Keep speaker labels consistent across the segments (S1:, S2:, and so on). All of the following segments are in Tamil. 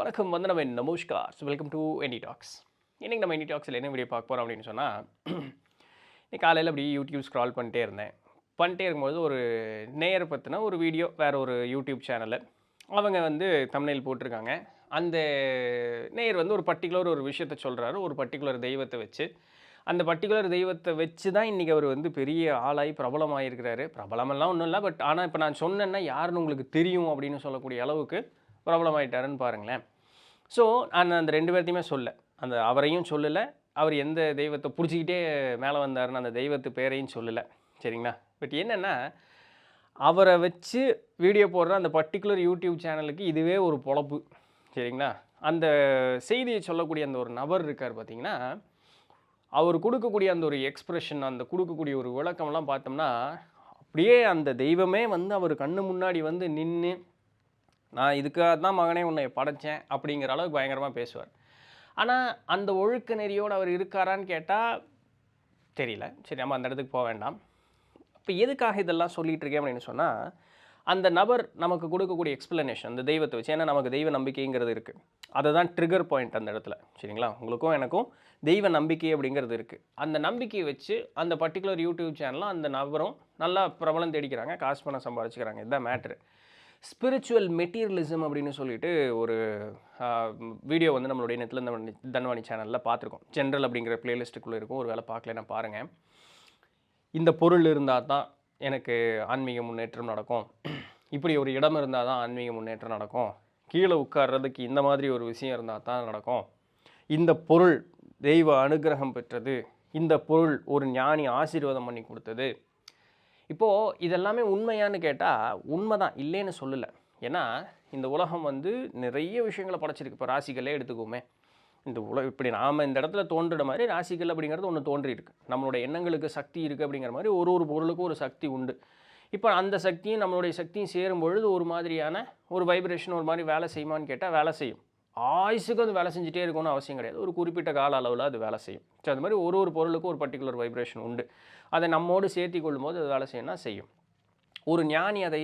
S1: வணக்கம் வந்தனம் நமஸ்கார் வெல்கம் டு எனி டாக்ஸ். இன்றைக்கி நம்ம எனி டாக்ஸில் என்ன வீடியோ பார்க்க போகிறோம் அப்படின்னு சொன்னால், இன்னைக்கு காலையில் அப்படி யூடியூப் ஸ்க்ரால் பண்ணிட்டே இருக்கும்போது ஒரு நேயரை பற்றின ஒரு வீடியோ வேறு ஒரு யூடியூப் சேனலில் அவங்க வந்து தம்ப்நெயில் போட்டிருக்காங்க. அந்த நேயர் வந்து ஒரு பர்டிகுலர் ஒரு விஷயத்த சொல்கிறாரு, ஒரு பர்டிகுலர் தெய்வத்தை வச்சு. அந்த பர்டிகுலர் தெய்வத்தை வச்சு தான் இன்றைக்கி அவர் வந்து பெரிய ஆளாகி பிரபலமாகிருக்கிறாரு. பிரபலமெல்லாம் ஒன்றும் இல்லை, பட் ஆனால் இப்போ நான் சொன்னேன்னா யாருன்னு உங்களுக்கு தெரியும் அப்படின்னு சொல்லக்கூடிய அளவுக்கு பிரபலமாயிட்டாருன்னு பாருங்களேன். ஸோ நான் அந்த 2 பேர்த்தையுமே அந்த அவரையும் சொல்லலை, அவர் எந்த தெய்வத்தை பிடிச்சிக்கிட்டே மேலே வந்தாருன்னு அந்த தெய்வத்து பேரையும் சொல்லலை, சரிங்களா? பட் என்னென்னா, அவரை வச்சு வீடியோ போடுற அந்த பர்டிகுலர் யூடியூப் சேனலுக்கு இதுவே ஒரு பொழப்பு, சரிங்களா? அந்த செய்தியை சொல்லக்கூடிய அந்த ஒரு நபர் இருக்கார் பார்த்தீங்கன்னா, அவர் கொடுக்கக்கூடிய அந்த ஒரு எக்ஸ்ப்ரெஷன், அந்த கொடுக்கக்கூடிய ஒரு விளக்கம்லாம் பார்த்தோம்னா, அப்படியே அந்த தெய்வமே வந்து அவர் கண்ணு முன்னாடி வந்து நின்று, நான் இதுக்காக தான் மகனே உன்னை படைத்தேன் அப்படிங்கிற அளவுக்கு பயங்கரமாக பேசுவார். ஆனால் அந்த ஒழுக்க நெறியோடு அவர் இருக்காரான்னு கேட்டால் தெரியல. சரி, நம்ம அந்த இடத்துக்கு போக வேண்டாம். இப்போ எதுக்காக இதெல்லாம் சொல்லிகிட்டு இருக்கேன் அப்படின்னு சொன்னால், அந்த நபர் நமக்கு கொடுக்கக்கூடிய எக்ஸ்ப்ளனேஷன் அந்த தெய்வத்தை வச்சு, ஏன்னா நமக்கு தெய்வ நம்பிக்கைங்கிறது இருக்குது. அதுதான் ட்ரிகர் பாயிண்ட் அந்த இடத்துல, சரிங்களா? உங்களுக்கும் எனக்கும் தெய்வ நம்பிக்கை அப்படிங்கிறது இருக்குது. அந்த நம்பிக்கையை வச்சு அந்த பர்டிகுலர் யூடியூப் சேனலில் அந்த நபரும் நல்லா பிரபலம் தேடிக்கிறாங்க, காசு பணம் சம்பாதிச்சுக்கிறாங்க. இதுதான் மேட்ரு. ஸ்பிரிச்சுவல் மெட்டீரியலிசம் அப்படின்னு சொல்லிட்டு ஒரு வீடியோ வந்து நம்மளுடைய நெத்தில தன்வாணி சேனலில் பார்த்துருக்கோம். ஜென்ரல் அப்படிங்கிற பிளேலிஸ்ட்டுக்குள்ளே இருக்கும், ஒரு வேளை பார்க்கலன்னா பாருங்கள். இந்த பொருள் இருந்தால் தான் எனக்கு ஆன்மீக முன்னேற்றம் நடக்கும், இப்படி ஒரு இடம் இருந்தால் தான் ஆன்மீக முன்னேற்றம் நடக்கும், கீழே உட்கார்றதுக்கு இந்த மாதிரி ஒரு விஷயம் இருந்தால் தான் நடக்கும், இந்த பொருள் தெய்வ அனுகிரகம் பெற்றது, இந்த பொருள் ஒரு ஞானி ஆசீர்வாதம் பண்ணி கொடுத்தது. இப்போது இதெல்லாமே உண்மையான்னு கேட்டால் உண்மை தான், இல்லைன்னு சொல்லலை. ஏன்னா இந்த உலகம் வந்து நிறைய விஷயங்களை படைச்சிருக்கு. இப்போ ராசிகளே எடுத்துக்கோமே, இந்த இப்படி நாம் இந்த இடத்துல தோன்றுற மாதிரி ராசிகள் அப்படிங்கிறது ஒன்று தோன்றியிருக்கு. நம்மளுடைய எண்ணங்களுக்கு சக்தி இருக்குது அப்படிங்கிற மாதிரி ஒரு பொருளுக்கும் ஒரு சக்தி உண்டு. இப்போ அந்த சக்தியும் நம்மளுடைய சக்தியும் சேரும் பொழுது ஒரு மாதிரியான ஒரு வைப்ரேஷன் ஒரு மாதிரி வேலை செய்யுமான்னு கேட்டால் வேலை செய்யும். ஆயுசுக்கு அது வேலை செஞ்சுட்டே இருக்கணும்னு அவசியம் கிடையாது, ஒரு குறிப்பிட்ட கால அளவில் அது வேலை செய்யும். ஸோ அது மாதிரி ஒரு பொருளுக்கும் ஒரு பர்டிகுலர் வைப்ரேஷன் உண்டு. அதை நம்மோடு சேர்த்தி கொள்ளும்போது அது வேலை செய்யணும்னா செய்யும். ஒரு ஞானி அதை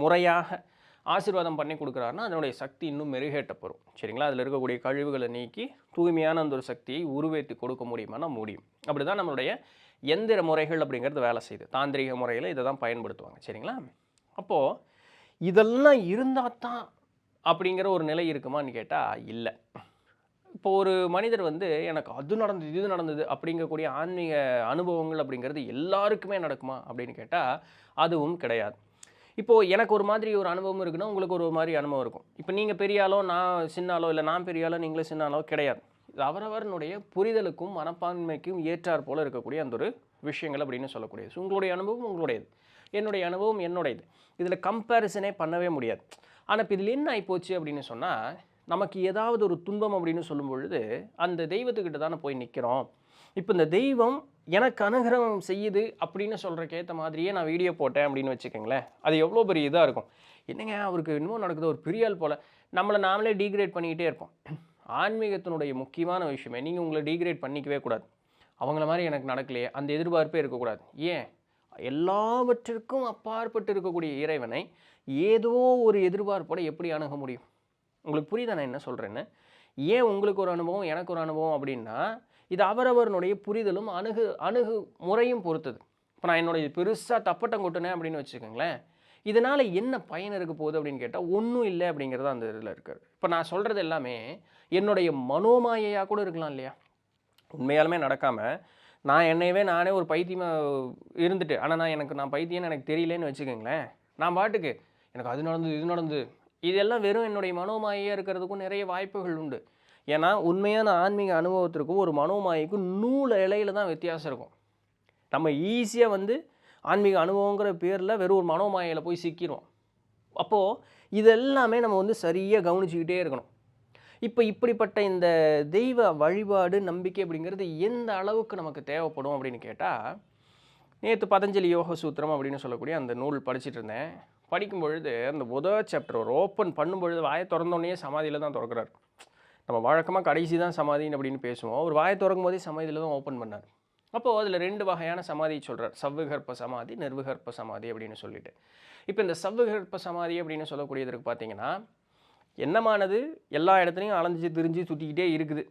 S1: முறையாக ஆசீர்வாதம் பண்ணி கொடுக்குறாருன்னா அதனுடைய சக்தி இன்னும் மெருகேற்றப்படும், சரிங்களா? அதில் இருக்கக்கூடிய கழிவுகளை நீக்கி தூய்மையான அந்த ஒரு சக்தியை உருவேற்றி கொடுக்க முடியுமானா முடியும். அப்படி தான் நம்மளுடைய எந்திர முறைகள் அப்படிங்கிறது வேலை செய்யுது. தாந்திரிக முறையில் இதை தான் பயன்படுத்துவாங்க, சரிங்களா? அப்போது இதெல்லாம் இருந்தால் தான் அப்படிங்கிற ஒரு நிலை இருக்குமான்னு கேட்டால் இல்லை. இப்போ ஒரு மனிதர் வந்து எனக்கு அது நடந்தது இது நடந்தது அப்படிங்கக்கூடிய ஆன்மீக அனுபவங்கள் அப்படிங்கிறது எல்லாருக்குமே நடக்குமா அப்படின்னு கேட்டால் அதுவும் கிடையாது. இப்போது எனக்கு ஒரு மாதிரி ஒரு அனுபவம் இருக்குன்னா உங்களுக்கு ஒரு மாதிரி அனுபவம் இருக்கும். இப்போ நீங்கள் பெரிய ஆளோ நான் சின்ன ஆளோ, இல்லை நான் பெரிய ஆளோ நீங்களே சின்ன ஆளோ கிடையாது. இது அவரவருடைய புரிதலுக்கும் மனப்பான்மைக்கும் ஏற்றார் போல் இருக்கக்கூடிய அந்த ஒரு விஷயங்கள் அப்படின்னு சொல்லக்கூடியது. உங்களுடைய அனுபவம் உங்களுடையது, என்னுடைய அனுபவம் என்னுடையது. இதில் கம்பேரிசனே பண்ணவே முடியாது. ஆனால் இப்போ இதில் என்ன ஆகிப்போச்சு அப்படின்னு சொன்னால், நமக்கு ஏதாவது ஒரு துன்பம் அப்படின்னு சொல்லும் பொழுது அந்த தெய்வத்துக்கிட்ட தானே போய் நிற்கிறோம். இப்போ இந்த தெய்வம் எனக்கு அனுகிரகம் செய்யுது அப்படின்னு சொல்கிறக்கு ஏற்ற மாதிரியே நான் வீடியோ போட்டேன் அப்படின்னு வச்சுக்கோங்களேன், அது எவ்வளோ பெரிய இதாக இருக்கும். என்னங்க அவருக்கு இன்னமும் நடக்குது, ஒரு பெரிய ஆள் போல் நம்மளை நாமளே டீக்ரேட் பண்ணிக்கிட்டே இருப்போம். ஆன்மீகத்தினுடைய முக்கியமான விஷயமே நீங்கள் உங்களை டீக்ரேட் பண்ணிக்கவே கூடாது. அவங்கள மாதிரி எனக்கு நடக்கலையே அந்த எதிர்பார்ப்பே இருக்கக்கூடாது. ஏன், எல்லாவற்றிற்கும் அப்பாற்பட்டு இருக்கக்கூடிய இறைவனை ஏதோ ஒரு எதிர்பார்ப்போட எப்படி அணுக முடியும்? உங்களுக்கு புரியுதா நான் என்ன சொல்கிறேன்னு? ஏன் உங்களுக்கு ஒரு அனுபவம் எனக்கு ஒரு அனுபவம் அப்படின்னா, இது அவரவருடைய புரிதலும் அணுகு முறையும் பொறுத்தது. இப்போ நான் என்னுடைய பெருசாக தப்பட்டம் கொட்டினேன் அப்படின்னு வச்சுக்கோங்களேன், இதனால் என்ன பயன் இருக்க போகுது அப்படின்னு கேட்டால் ஒன்றும் இல்லை அப்படிங்கிறது அந்த இதில் இருக்காது. இப்போ நான் சொல்கிறது எல்லாமே என்னுடைய மனோமாயையாக கூட இருக்கலாம் இல்லையா? உண்மையாலுமே நடக்காமல் நான் என்னையவே நானே ஒரு பைத்தியமாக இருந்துட்டு, ஆனால் நான் பைத்தியம்னு எனக்கு தெரியலேன்னு வச்சுக்கோங்களேன், நான் பாட்டுக்கு எனக்கு அது நடந்தது இது நடந்தது, இதெல்லாம் வெறும் என்னுடைய மனோமாயையாக இருக்கிறதுக்கும் நிறைய வாய்ப்புகள் உண்டு. ஏன்னா உண்மையான ஆன்மீக அனுபவத்திற்கும் ஒரு மனோமாயைக்கும் நூல் இலையில தான் வித்தியாசம் இருக்கும். நம்ம ஈஸியாக வந்து ஆன்மீக அனுபவங்கிற பேரில் வெறும் ஒரு மனோமாயையில் போய் சிக்கிடுவோம். அப்போது இதெல்லாமே நம்ம வந்து சரியாக கவனிச்சுக்கிட்டே இருக்கணும். இப்போ இப்படிப்பட்ட இந்த தெய்வ வழிபாடு நம்பிக்கை அப்படிங்கிறது எந்த அளவுக்கு நமக்கு தேவைப்படும் அப்படின்னு கேட்டால், நேற்று பதஞ்சலி யோக சூத்திரம் அப்படின்னு சொல்லக்கூடிய அந்த நூல் படிச்சுட்டு இருந்தேன். படிக்கும் பொழுது அந்த முதல் சாப்டர் ஒரு ஓப்பன் பண்ணும்பொழுது வாயை திறந்தோடனே சமாதியில் தான் திறக்கிறார். நம்ம வழக்கமாக கடைசி தான் சமாதின்னு அப்படின்னு பேசுவோம், ஒரு வாயை திறக்கும் போதே சமாதியில் தான் ஓப்பன் பண்ணார். அப்போது அதில் 2 வகையான சமாதி சொல்கிறார், சவ்விகற்ப சமாதி, நிர்விகற்ப சமாதி அப்படின்னு சொல்லிட்டு. இப்போ இந்த சவ்விகற்ப சமாதி அப்படின்னு சொல்லக்கூடியதற்கு பார்த்தீங்கன்னா, எண்ணமானது எல்லா இடத்துலையும் அலைஞ்சு திரிஞ்சு சுற்றிக்கிட்டே இருக்குது.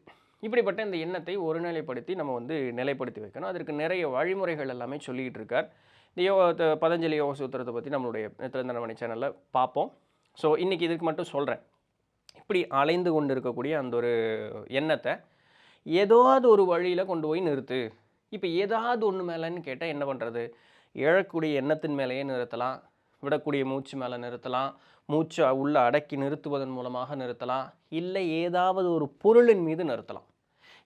S1: இப்படிப்பட்ட இந்த எண்ணத்தை ஒருநிலைப்படுத்தி நம்ம வந்து நிலைப்படுத்தி வைக்கணும். அதற்கு நிறைய வழிமுறைகள் எல்லாமே சொல்லிக்கிட்டு இருக்கார். இந்த பதஞ்சலி யோக சூத்திரத்தை பற்றி நம்மளுடைய திறந்தனமணி சேனலில் பார்ப்போம். ஸோ இன்றைக்கி இதுக்கு மட்டும் சொல்கிறேன். இப்படி அலைந்து கொண்டு இருக்கக்கூடிய அந்த ஒரு எண்ணத்தை ஏதாவது ஒரு வழியில் கொண்டு போய் நிறுத்து. இப்போ ஏதாவது ஒன்று மேலேன்னு கேட்டால் என்ன பண்ணுறது? எழக்கூடிய எண்ணத்தின் மேலேயே நிறுத்தலாம், விடக்கூடிய மூச்சு மேலே நிறுத்தலாம், மூச்சை உள்ள அடக்கி நிறுத்துவதன் மூலமாக நிறுத்தலாம், இல்லை ஏதாவது ஒரு பொருளின் மீது நிறுத்தலாம்.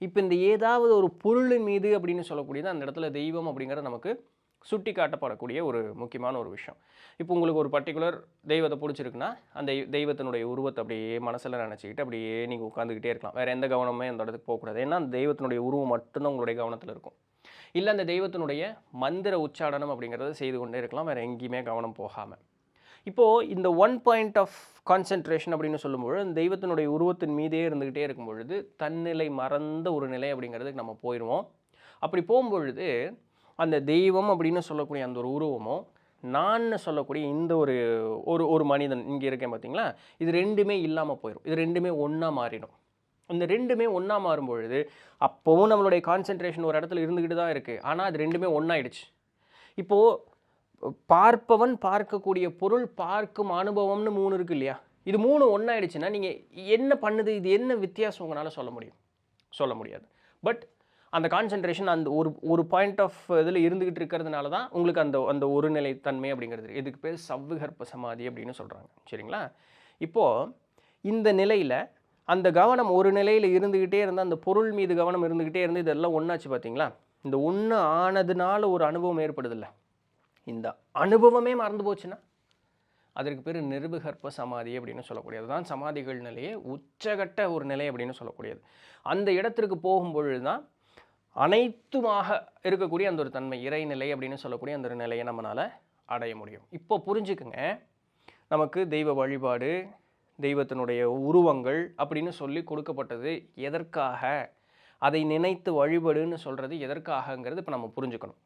S1: இப்போ இந்த ஏதாவது ஒரு பொருளின் மீது அப்படின்னு சொல்லக்கூடியது அந்த இடத்துல தெய்வம் அப்படிங்கிறது நமக்கு சுட்டி காட்டப்படக்கூடிய ஒரு முக்கியமான ஒரு விஷயம். இப்போ உங்களுக்கு ஒரு பர்டிகுலர் தெய்வத்தை பிடிச்சிருக்குன்னா அந்த தெய்வத்தினுடைய உருவத்தை அப்படியே மனசில் நினச்சிக்கிட்டு அப்படியே நீங்கள் உட்காந்துக்கிட்டே இருக்கலாம். வேறு எந்த கவனமே அந்த இடத்துக்கு போகக்கூடாது. ஏன்னா அந்த தெய்வத்தினுடைய உருவம் மட்டும்தான் உங்களுடைய கவனத்தில் இருக்கும். இல்லை அந்த தெய்வத்தினுடைய மந்திர உச்சாடனம் அப்படிங்கிறத செய்து கொண்டே இருக்கலாம், வேறு எங்கேயுமே கவனம் போகாமல். இப்போது இந்த ஒன் பாயிண்ட் ஆஃப் கான்சென்ட்ரேஷன் அப்படின்னு சொல்லும்பொழுது அந்த தெய்வத்தினுடைய உருவத்தின் மீதே இருந்துக்கிட்டே இருக்கும் பொழுது தன்னிலை மறந்த ஒரு நிலை அப்படிங்கிறதுக்கு நம்ம போயிடுவோம். அப்படி போகும்பொழுது அந்த தெய்வம் அப்படின்னு சொல்லக்கூடிய அந்த ஒரு உருவமும் நான் சொல்லக்கூடிய இந்த ஒரு ஒரு மனிதன் இங்கே இருக்கேன் பார்த்தீங்களா, இது ரெண்டுமே இல்லாமல் போயிடும். இது ரெண்டுமே ஒன்றா மாறிடும். இந்த ரெண்டுமே ஒன்றா மாறும் பொழுது அப்போவும் நம்மளுடைய கான்சென்ட்ரேஷன் ஒரு இடத்துல இருந்துக்கிட்டு தான் இருக்குது. ஆனால் அது ரெண்டுமே ஒன்றாயிடுச்சு. இப்போது பார்ப்பவன், பார்க்கக்கூடிய பொருள், பார்க்கும் அனுபவம்னு 3 இருக்குது இல்லையா? இது 3 ஒன்றாயிடுச்சுன்னா நீங்கள் என்ன பண்ணுது, இது என்ன வித்தியாசம் உங்களால் சொல்ல முடியும்? சொல்ல முடியாது. பட் அந்த கான்சென்ட்ரேஷன் அந்த ஒரு பாயிண்ட் ஆஃப் இதில் இருந்துக்கிட்டு இருக்கிறதுனால தான் உங்களுக்கு அந்த ஒரு நிலைத்தன்மை அப்படிங்கிறது. இதுக்கு பேர் சவ்விகற்ப சமாதி அப்படின்னு சொல்கிறாங்க. சரிங்களா? இப்போது இந்த நிலையில் அந்த கவனம் ஒரு நிலையில் இருந்துக்கிட்டே இருந்தால் அந்த பொருள் மீது கவனம் இருந்துக்கிட்டே இருந்து இதெல்லாம் ஒன்றாச்சு பார்த்தீங்களா? இந்த ஒன்று ஆனதுனால ஒரு அனுபவம் ஏற்படுதில்ல. இந்த அனுபவமே மறந்து போச்சுன்னா அதற்கு பேர் நிர்விகற்ப சமாதி அப்படின்னு சொல்லக்கூடியது தான் சமாதிகள் நிலையே உச்சகட்ட ஒரு நிலை அப்படின்னு சொல்லக்கூடியது. அந்த இடத்திற்கு போகும்பொழுது தான் அனைத்துமாக இருக்கக்கூடிய அந்த ஒரு தன்மை இறைநிலை அப்படின்னு சொல்லக்கூடிய அந்த ஒரு நிலையை நம்மளால் அடைய முடியும். இப்போ புரிஞ்சுக்குங்க, நமக்கு தெய்வ வழிபாடு, தெய்வத்தினுடைய உருவங்கள் அப்படின்னு சொல்லி கொடுக்கப்பட்டது எதற்காக, அதை நினைத்து வழிபடுன்னு சொல்கிறது எதற்காகங்கிறது இப்போ நம்ம புரிஞ்சுக்கணும்.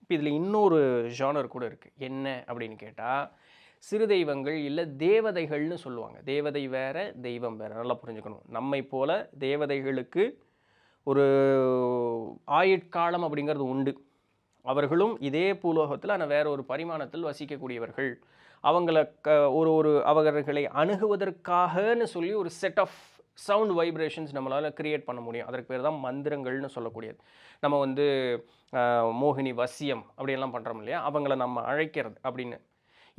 S1: இப்போ இதில் இன்னொரு ஜானர் கூட இருக்குது. என்ன அப்படின்னு கேட்டால் சிறு தெய்வங்கள் இல்லை தேவதைகள்னு சொல்லுவாங்க. தேவதை வேற, தெய்வம் வேற. நல்லா புரிஞ்சுக்கணும். நம்மை போல தேவதைகளுக்கு ஒரு ஆயுட்காலம் அப்படிங்கிறது உண்டு. அவர்களும் இதே பூலோகத்தில் ஆனால் வேற ஒரு பரிமாணத்தில் வசிக்கக்கூடியவர்கள். அவங்கள அவர்களை அணுகுவதற்காகன்னு சொல்லி ஒரு செட் ஆஃப் சவுண்ட் வைப்ரேஷன்ஸ் நம்மளால் கிரியேட் பண்ண முடியும். அதற்கு பேர் தான் மந்திரங்கள்னு சொல்லக்கூடியது. நம்ம வந்து மோகினி வசியம் அப்படியெல்லாம் பண்ணுறோம் இல்லையா, அவங்கள நம்ம அழைக்கிறது அப்படின்னு.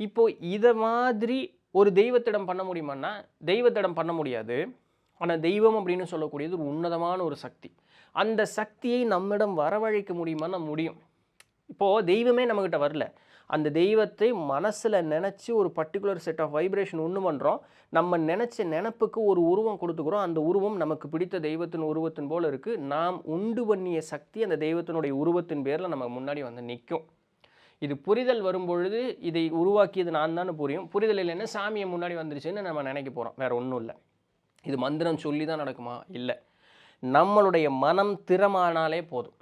S1: இப்போது இதை மாதிரி ஒரு தெய்வத்திடம் பண்ண முடியுமான்னா தெய்வத்திடம் பண்ண முடியாது. ஆனால் தெய்வம் அப்படின்னு சொல்லக்கூடியது ஒரு உன்னதமான ஒரு சக்தி. அந்த சக்தியை நம்மிடம் வரவழைக்க முடியுமான்னா முடியும். இப்போது தெய்வமே நம்மக்கிட்ட வரல, அந்த தெய்வத்தை மனசில் நினச்சி ஒரு பர்டிகுலர் செட் ஆஃப் வைப்ரேஷன் ஒன்று பண்ணுறோம். நம்ம நினச்ச நினப்புக்கு ஒரு உருவம் கொடுத்துக்கிறோம். அந்த உருவம் நமக்கு பிடித்த தெய்வத்தின் உருவத்தின் போல் இருக்குது. நாம் உண்டு பண்ணிய சக்தி அந்த தெய்வத்தினுடைய உருவத்தின் பேரில் நம்ம முன்னாடி வந்து நிற்கும். இது புரிதல் வரும்பொழுது இதை உருவாக்கியது நான் தானே புரியும். புரிதல் இல்லைன்னா சாமியை முன்னாடி வந்துருச்சுன்னு நம்ம நினைக்க போகிறோம், வேறு ஒன்றும் இல்லை. இது மந்திரம் சொல்லி தான் நடக்குமா? இல்லை. நம்மளுடைய மனம் திறமானாலே போதும்.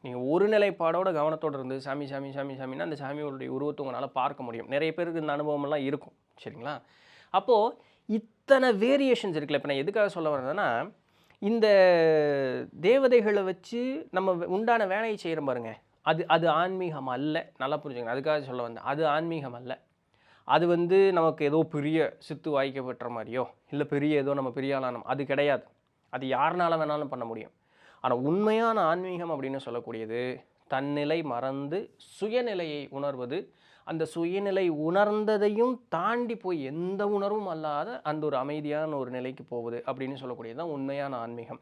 S1: நீங்கள் ஒரு நிலைப்பாடோட கவனத்தோடு இருந்து சாமி சாமி சாமி சாமின்னா அந்த சாமியோடைய உருவத்தை உங்களால் பார்க்க முடியும். நிறைய பேருக்கு இந்த அனுபவமெல்லாம் இருக்கும். சரிங்களா? அப்போது இத்தனை வேரியேஷன்ஸ் இருக்குல்ல. இப்போ நான் எதுக்காக சொல்ல வரேன்னா, இந்த தேவதைகளை வச்சு நம்ம உண்டான வேலையை செய்கிறோம் பாருங்க, அது ஆன்மீகம் அல்ல. நல்லா புரிஞ்சுக்கணும். அதுக்காக சொல்ல வந்தேன், அது ஆன்மீகம் அல்ல. அது வந்து நமக்கு ஏதோ பெரிய சித்து வாய்க்க பெற்ற மாதிரியோ இல்லை பெரிய ஏதோ நம்ம பெரிய ஆளானோம், அது கிடையாது. அது யாருனால வேணாலும் பண்ண முடியும். ஆனால் உண்மையான ஆன்மீகம் அப்படின்னு சொல்லக்கூடியது தன்னிலை மறந்து சுயநிலையை உணர்வது. அந்த சுயநிலை உணர்ந்ததையும் தாண்டி போய் எந்த உணர்வும் அல்லாத அந்த ஒரு அமைதியான ஒரு நிலைக்கு போவது அப்படின்னு சொல்லக்கூடியது தான் உண்மையான ஆன்மீகம்.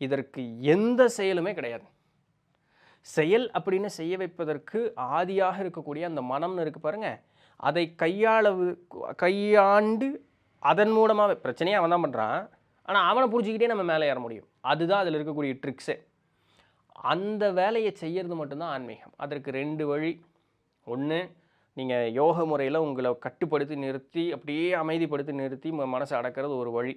S1: இதற்கு எந்த செயலுமே கிடையாது. செயல் அப்படின்னு செய்ய வைப்பதற்கு ஆதியாக இருக்கக்கூடிய அந்த மனம்னு இருக்குது பாருங்கள், அதை கையாண்டு அதன் மூலமாக பிரச்சனையை அவன் தான் பண்ணுறான். ஆனால் அவனை புரிஞ்சிக்கிட்டே நம்ம மேலே ஏற முடியும். அதுதான் அதில் இருக்கக்கூடிய ட்ரிக்ஸே. அந்த வேலையை செய்கிறது மட்டும்தான் ஆன்மீகம். அதற்கு 2 வழி. ஒன்று, நீங்கள் யோக முறையில் உங்களை கட்டுப்படுத்தி நிறுத்தி அப்படியே அமைதிப்படுத்தி நிறுத்தி மனசை அடக்கிறது ஒரு வழி.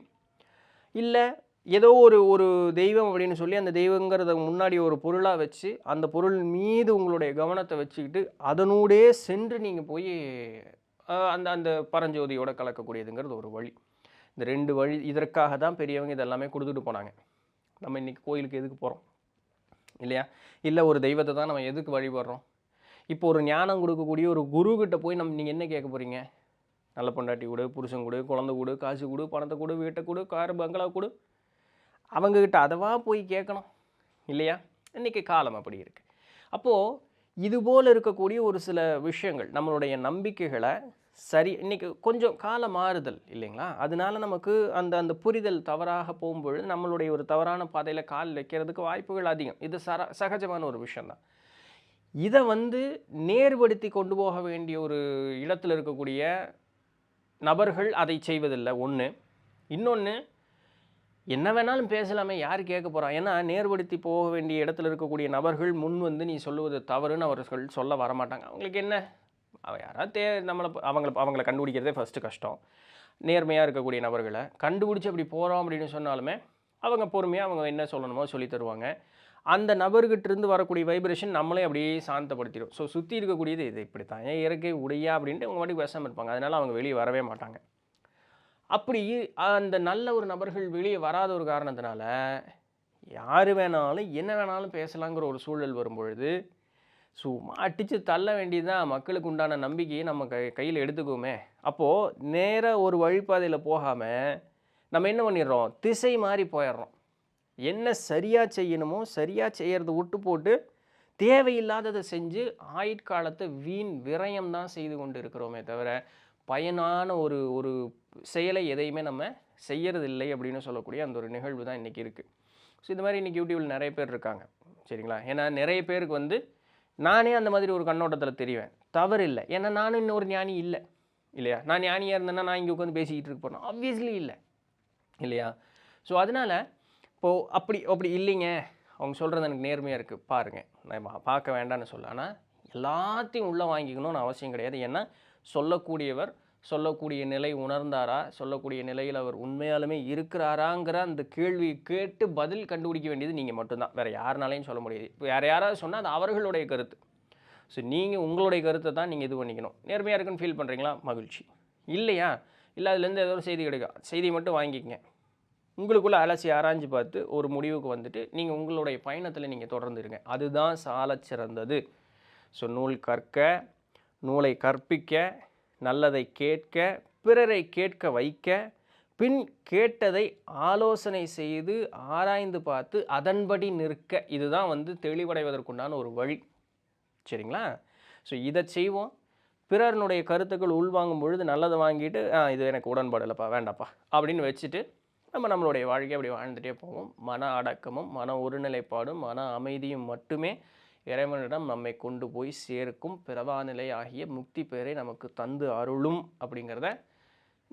S1: இல்லை ஏதோ ஒரு தெய்வம் அப்படின்னு சொல்லி அந்த தெய்வங்கிறத முன்னாடி ஒரு பொருளாக வச்சு அந்த பொருள் மீது உங்களுடைய கவனத்தை வச்சுக்கிட்டு அதனூடே சென்று நீங்கள் போய் அந்த பரஞ்சோதியோட கலக்கக்கூடியதுங்கிறது ஒரு வழி. இந்த 2 வழி இதற்காக தான் பெரியவங்க இதெல்லாமே கொடுத்துட்டு போனாங்க. நம்ம இன்றைக்கி கோயிலுக்கு எதுக்கு போகிறோம் இல்லையா? இல்லை ஒரு தெய்வத்தை தான் நம்ம எதுக்கு வழிபடுறோம்? இப்போ ஒரு ஞானம் கொடுக்கக்கூடிய ஒரு குருக்கிட்ட போய் நீங்கள் என்ன கேட்க போகிறீங்க? நல்ல பொண்டாட்டி கொடு, புருஷன் கொடு, குழந்தை கொடு, காசு கொடு, பணத்தை கொடு, வீட்டை கொடு, கார் பங்களா கொடு. அவங்கக்கிட்ட அதவா போய் கேட்கணும் இல்லையா? இன்றைக்கி காலம் அப்படி இருக்குது. அப்போது இதுபோல் இருக்கக்கூடிய ஒரு சில விஷயங்கள் நம்மளுடைய நம்பிக்கைகளை இன்றைக்கி கொஞ்சம் கால மாறுதல் இல்லைங்களா? அதனால நமக்கு அந்த அந்த புரிதல் தவறாக போகும்பொழுது நம்மளுடைய ஒரு தவறான பாதையில் கால் வைக்கிறதுக்கு வாய்ப்புகள் அதிகம். இது சகஜமான ஒரு விஷயந்தான். இதை நேர்படுத்தி கொண்டு போக வேண்டிய ஒரு இடத்துல இருக்கக்கூடிய நபர்கள் அதை செய்வதில்லை ஒன்று. இன்னொன்று, என்ன வேணாலும் பேசலாமே, யார் கேட்க போகிறான்? ஏன்னா நேர்படுத்தி போக வேண்டிய இடத்துல இருக்கக்கூடிய நபர்கள் முன் நீ சொல்லுவது தவறுன்னு அவர்கள் சொல்ல வரமாட்டாங்க. அவங்களுக்கு என்ன, யாராவது அவங்கள கண்டுபிடிக்கிறதே ஃபஸ்ட்டு கஷ்டம். நேர்மையாக இருக்கக்கூடிய நபர்களை கண்டுபிடிச்சி அப்படி போகிறோம் அப்படின்னு சொன்னாலுமே அவங்க பொறுமையாக அவங்க என்ன சொல்லணுமோ சொல்லி தருவாங்க. அந்த நபர்கிட்டருந்து வரக்கூடிய வைப்ரேஷன் நம்மளே அப்படியே சாந்தப்படுத்திடும். ஸோ சுற்றி இருக்கக்கூடியது இது இப்படி தான், ஏன் இயற்கை உடையா அப்படின்ட்டு அவங்க மட்டும் பேசாமல் இருப்பாங்க. அதனால் அவங்க வெளியே வரவே மாட்டாங்க. அப்படி அந்த நல்ல ஒரு நபர்கள் வெளியே வராத ஒரு காரணத்தினால யார் வேணாலும் என்ன வேணாலும் பேசலாங்கிற ஒரு சூழல் வரும்பொழுது சும்மா அடித்து தள்ள வேண்டியதுதான். மக்களுக்கு உண்டான நம்பிக்கையை நம்ம கையில் எடுத்துக்குவோமே. அப்போது நேராக ஒரு வழிபாதையில் போகாமல் நம்ம என்ன பண்ணிடுறோம், திசை மாறி போயிடுறோம். என்ன சரியாக செய்யணுமோ சரியாக செய்கிறத விட்டு போட்டு தேவையில்லாததை செஞ்சு ஆயுட்காலத்தை வீண் விரயம் தான் செய்து கொண்டு இருக்கிறோமே தவிர பயனான ஒரு ஒரு செயலை எதையுமே நம்ம செய்யறதில்லை அப்படின்னு சொல்லக்கூடிய அந்த ஒரு நிகழ்வு தான் இன்றைக்கி இருக்குது. ஸோ இந்த மாதிரி இன்றைக்கி யூடியூபில் நிறைய பேர் இருக்காங்க சரிங்களா? ஏன்னா நிறைய பேருக்கு நானே அந்த மாதிரி ஒரு கண்ணோட்டத்தில் தெரிவேன். தவறு இல்லை, ஏன்னா நானும் இன்னொரு ஞானி இல்லை இல்லையா? நான் ஞானியாக இருந்தேன்னா நான் இங்கே உட்காந்து பேசிக்கிட்டு இருக்க போகிறேன்? ஆப்வியஸ்லி இல்லை இல்லையா? ஸோ அதனால் இப்போது அப்படி இல்லைங்க, அவங்க சொல்கிறது எனக்கு நேர்மையாக இருக்குது பாருங்கள், நான் பார்க்க வேண்டாம்னு சொல்ல. ஆனால் எல்லாத்தையும் உள்ளே வாங்கிக்கணும்னு அவசியம் கிடையாது. ஏன்னா சொல்லக்கூடியவர் சொல்லக்கூடிய நிலை உணர்ந்தாரா, சொல்லக்கூடிய நிலையில் அவர் உண்மையாலுமே இருக்கிறாராங்கிற அந்த கேள்வியை கேட்டு பதில் கண்டுபிடிக்க வேண்டியது நீங்கள் மட்டும்தான். வேறு யாருனாலையும் சொல்ல முடியாது. இப்போ யாராவது சொன்னால் அது அவர்களுடைய கருத்து. ஸோ நீங்கள் உங்களுடைய கருத்தை தான் நீங்கள் இது பண்ணிக்கணும். நேர்மையாக இருக்குன்னு ஃபீல் பண்ணுறீங்களா, மகிழ்ச்சி. இல்லையா, இல்லை அதுலேருந்து ஏதோ ஒரு செய்தி கிடைக்கும், செய்தியை மட்டும் வாங்கிக்கங்க. உங்களுக்குள்ளே அலசி ஆராய்ஞ்சு பார்த்து ஒரு முடிவுக்கு நீங்கள் உங்களுடைய பயணத்தில் நீங்கள் தொடர்ந்து இருங்க. அதுதான் சாலச் சிறந்தது. ஸோ நூல் கற்க, நூலை கற்பிக்க, நல்லதை கேட்க, பிறரை கேட்க வைக்க, பின் கேட்டதை ஆலோசனை செய்து ஆராய்ந்து பார்த்து அதன்படி நிற்க. இதுதான் தெளிவடைவதற்குண்டான ஒரு வழி சரிங்களா? ஸோ இதை செய்வோம். பிறருடைய கருத்துக்கள் உள்வாங்கும் பொழுது நல்லதை வாங்கிட்டு இது எனக்கு உடன்பாடு இல்லைப்பா வேண்டாப்பா அப்படின்னு வச்சுட்டு நம்மளுடைய வாழ்க்கையை அப்படி வாழ்ந்துகிட்டே போவோம். மன அடக்கமும் மன ஒருநிலைப்பாடும் மன அமைதியும் மட்டுமே இறைவனிடம் நம்மை கொண்டு போய் சேர்க்கும் பிறவாநிலை ஆகிய முக்தி பேரை நமக்கு தந்து அருளும் அப்படிங்கிறத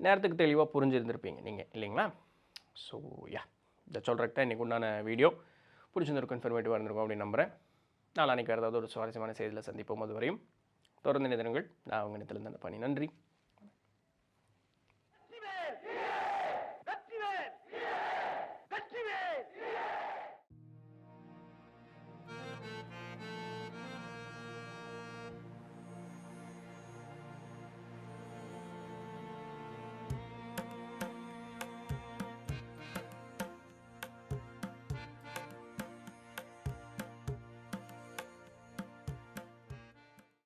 S1: நேரத்துக்கு தெளிவாக புரிஞ்சிருந்திருப்பீங்க நீங்கள் இல்லைங்களா? ஸோ இதை சொல்கிறதுக்கு இன்றைக்கு உண்டான வீடியோ பிடிச்சிருந்திருக்கும், இன்ஃபர்மேட்டிவாக இருந்திருக்கும் அப்படின்னு நம்புகிறேன். நாளைக்கு வேறு ஏதாவது ஒரு சுவாரஸ்யமான செய்தியில் சந்திப்போம். அது வரையும் தொடர்ந்து நிதனங்கள் நான் அவங்க நிலத்திலிருந்து அந்த பணி. நன்றி.